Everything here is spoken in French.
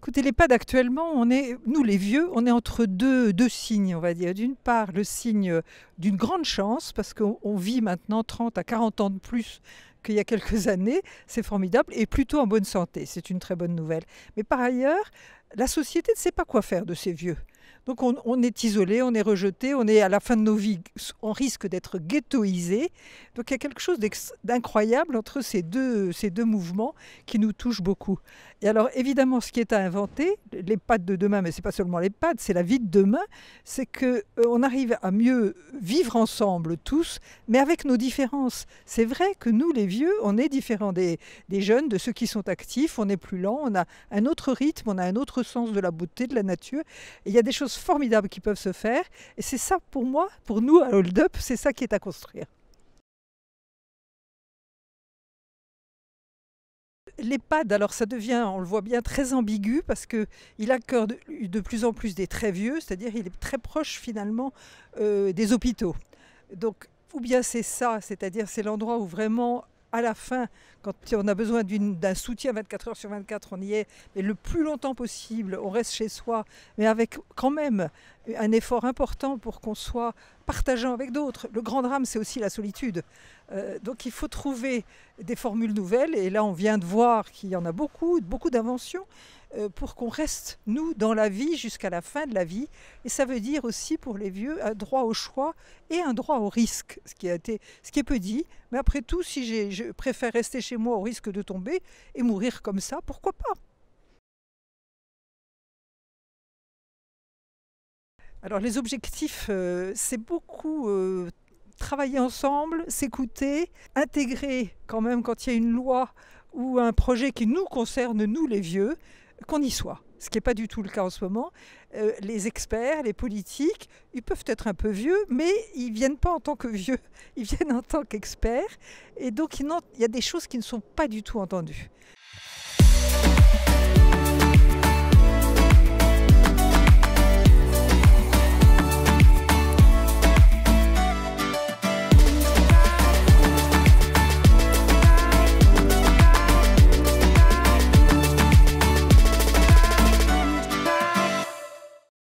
Écoutez, l'EHPAD actuellement, nous les vieux, on est entre deux signes, on va dire. D'une part, le signe d'une grande chance, parce qu'on vit maintenant 30 à 40 ans de plus qu'il y a quelques années, c'est formidable, et plutôt en bonne santé, c'est une très bonne nouvelle. Mais par ailleurs, la société ne sait pas quoi faire de ces vieux. Donc on est isolé, on est rejeté, on est à la fin de nos vies, on risque d'être ghettoisé. Donc il y a quelque chose d'incroyable entre ces deux mouvements qui nous touchent beaucoup. Et alors évidemment, ce qui est à inventer, l'EHPAD de demain, mais ce n'est pas seulement l'EHPAD, c'est la vie de demain, c'est qu'on arrive à mieux vivre ensemble tous, mais avec nos différences. C'est vrai que nous, les vieux, on est différents des jeunes, de ceux qui sont actifs, on est plus lent, on a un autre rythme, on a un autre sens de la beauté, de la nature. Et il y a des choses formidables qui peuvent se faire. Et c'est ça, pour moi, pour nous, à Hold Up, c'est ça qui est à construire. L'EHPAD, alors ça devient, on le voit bien, très ambigu parce qu'il accorde de plus en plus des très vieux, c'est-à-dire il est très proche finalement des hôpitaux. Donc, ou bien c'est ça, c'est-à-dire c'est l'endroit où vraiment, à la fin, quand on a besoin d'un soutien 24 heures sur 24, on y est, mais le plus longtemps possible, on reste chez soi, mais avec quand même un effort important pour qu'on soit partageant avec d'autres. Le grand drame, c'est aussi la solitude. Donc il faut trouver des formules nouvelles, et là on vient de voir qu'il y en a beaucoup, beaucoup d'inventions, pour qu'on reste, nous, dans la vie jusqu'à la fin de la vie. Et ça veut dire aussi pour les vieux un droit au choix et un droit au risque, ce qui est peu dit. Mais après tout, si je préfère rester chez moi au risque de tomber et mourir comme ça, pourquoi pas? Alors les objectifs, c'est beaucoup travailler ensemble, s'écouter, intégrer quand même quand il y a une loi ou un projet qui nous concerne, nous les vieux, qu'on y soit. Ce qui n'est pas du tout le cas en ce moment. Les experts, les politiques, ils peuvent être un peu vieux, mais ils ne viennent pas en tant que vieux, ils viennent en tant qu'experts. Et donc il y a des choses qui ne sont pas du tout entendues.